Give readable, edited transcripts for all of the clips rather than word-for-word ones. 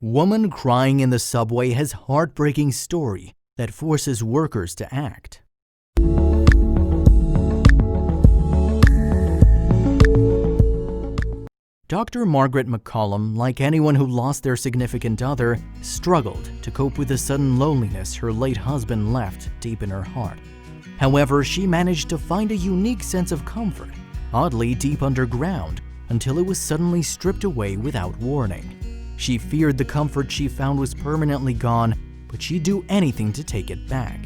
Woman crying in the subway has heartbreaking story that forces workers to act. Dr. Margaret McCollum, like anyone who lost their significant other, struggled to cope with the sudden loneliness her late husband left deep in her heart. However, she managed to find a unique sense of comfort, oddly deep underground, until it was suddenly stripped away without warning. She feared the comfort she found was permanently gone, but she'd do anything to take it back.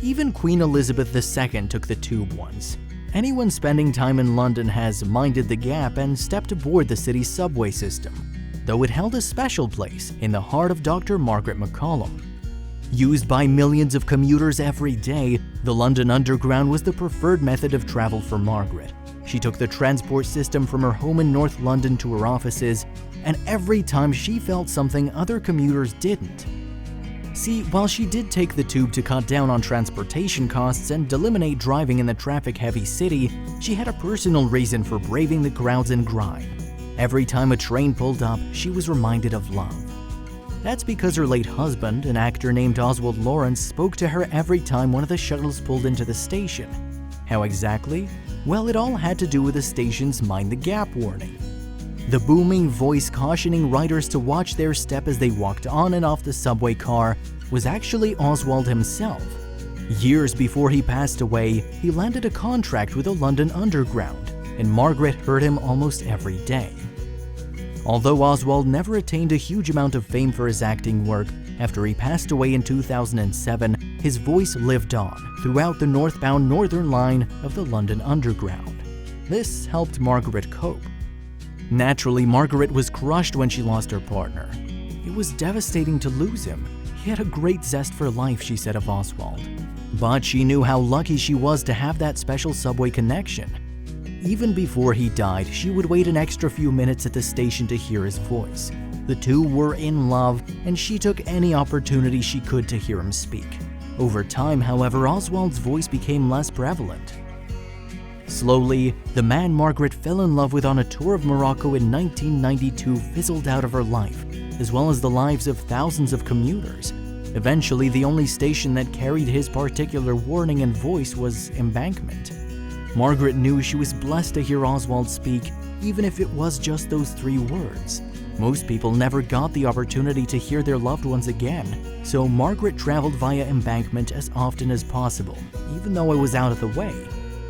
Even Queen Elizabeth II took the tube once. Anyone spending time in London has minded the gap and stepped aboard the city's subway system, though it held a special place in the heart of Dr. Margaret McCollum. Used by millions of commuters every day, the London Underground was the preferred method of travel for Margaret. She took the transport system from her home in North London to her offices, and every time she felt something other commuters didn't. See, while she did take the tube to cut down on transportation costs and eliminate driving in the traffic-heavy city, she had a personal reason for braving the crowds and grime. Every time a train pulled up, she was reminded of love. That's because her late husband, an actor named Oswald Lawrence, spoke to her every time one of the shuttles pulled into the station. How exactly? Well, it all had to do with the station's Mind the Gap warning. The booming voice cautioning riders to watch their step as they walked on and off the subway car was actually Oswald himself. Years before he passed away, he landed a contract with the London Underground, and Margaret heard him almost every day. Although Oswald never attained a huge amount of fame for his acting work, after he passed away in 2007, his voice lived on throughout the northbound Northern Line of the London Underground. This helped Margaret cope. Naturally, Margaret was crushed when she lost her partner. It was devastating to lose him. He had a great zest for life, she said of Oswald. But she knew how lucky she was to have that special subway connection. Even before he died, she would wait an extra few minutes at the station to hear his voice. The two were in love, and she took any opportunity she could to hear him speak. Over time, however, Oswald's voice became less prevalent. Slowly, the man Margaret fell in love with on a tour of Morocco in 1992 fizzled out of her life, as well as the lives of thousands of commuters. Eventually, the only station that carried his particular warning and voice was Embankment. Margaret knew she was blessed to hear Oswald speak, even if it was just those 3 words. Most people never got the opportunity to hear their loved ones again, so Margaret traveled via Embankment as often as possible, even though it was out of the way.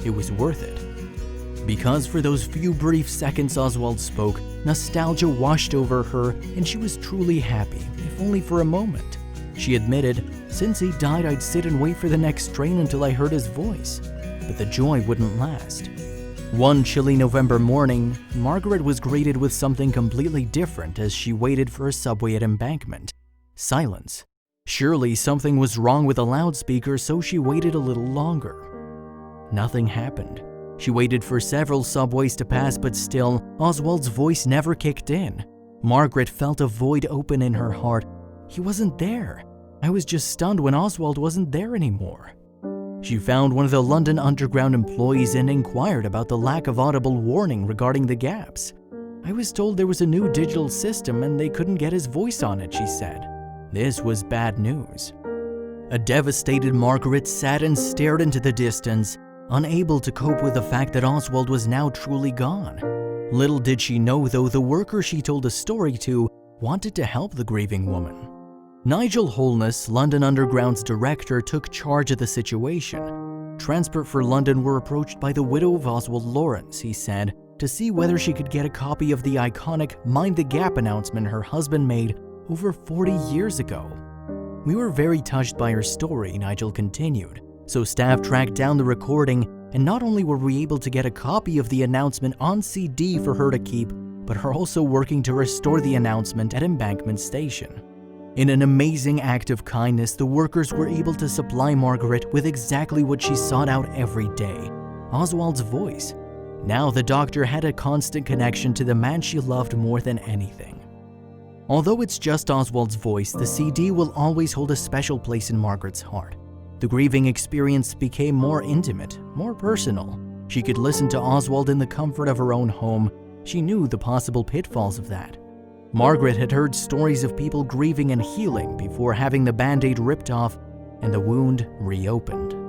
It was worth it. Because for those few brief seconds Oswald spoke, nostalgia washed over her and she was truly happy, if only for a moment. She admitted, "Since he died, I'd sit and wait for the next train until I heard his voice." But the joy wouldn't last. One chilly November morning, Margaret was greeted with something completely different as she waited for a subway at Embankment. Silence. Surely something was wrong with the loudspeaker, so she waited a little longer. Nothing happened. She waited for several subways to pass, but still, Oswald's voice never kicked in. Margaret felt a void open in her heart. He wasn't there. I was just stunned when Oswald wasn't there anymore. She found one of the London Underground employees and inquired about the lack of audible warning regarding the gaps. "I was told there was a new digital system and they couldn't get his voice on it," she said. This was bad news. A devastated Margaret sat and stared into the distance, unable to cope with the fact that Oswald was now truly gone. Little did she know, though, the worker she told the story to wanted to help the grieving woman. Nigel Holness, London Underground's director, took charge of the situation. Transport for London were approached by the widow of Oswald Lawrence, he said, to see whether she could get a copy of the iconic Mind the Gap announcement her husband made over 40 years ago. "We were very touched by her story," Nigel continued. "So staff tracked down the recording, and not only were we able to get a copy of the announcement on CD for her to keep, but are also working to restore the announcement at Embankment Station." In an amazing act of kindness, the workers were able to supply Margaret with exactly what she sought out every day: Oswald's voice. Now the doctor had a constant connection to the man she loved more than anything. Although it's just Oswald's voice, the CD will always hold a special place in Margaret's heart. The grieving experience became more intimate, more personal. She could listen to Oswald in the comfort of her own home. She knew the possible pitfalls of that. Margaret had heard stories of people grieving and healing before having the Band-Aid ripped off and the wound reopened.